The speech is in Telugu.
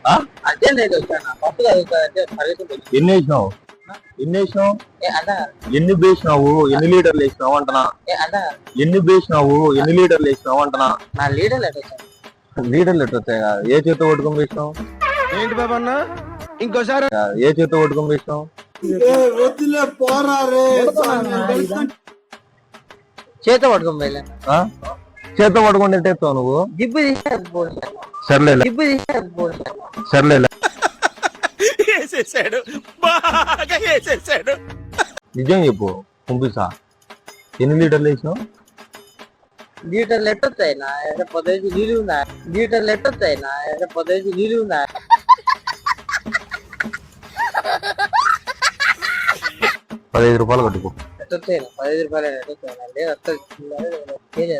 ఆ? ఎన్ని వేసినావు ఎన్ని వేసినావు ఎన్ని లీటర్లు వేసినావు అంటనా ఎన్ని వేసినావు ఎన్ని లీటర్లు వేసినావు అంటనా లీటర్లు ఎట్లా వస్తాయి కదా? ఏ చేతితో పట్టుకొని వేసినావు ఏంటి బాబా అన్న ఇంకోసారి ఏ చేతితో పట్టుకొని వేసినావు చేత పట్టుకోలే ఆ? చేతితో పట్టుకొని ఎట్టేస్తావు నువ్వు జిబ్బు సర్లే సర్లే వేసేసాడు బాగా వేసేసాడు. నిజం చెప్పు పంపిస్తా ఎన్ని లీటర్లు వేసినావు లీటర్లు ఎట్టొస్తాయి నా పొద్దు నీళ్ళు ఉందా లీటర్లు ఎట్టొస్తాయి నా పొద్దు నీళ్ళు ఉందా ₹15 కట్టుకో ఎట్టొస్తాయి 15 రూపాయలు ఎట్టొస్తాయి వస్తుంది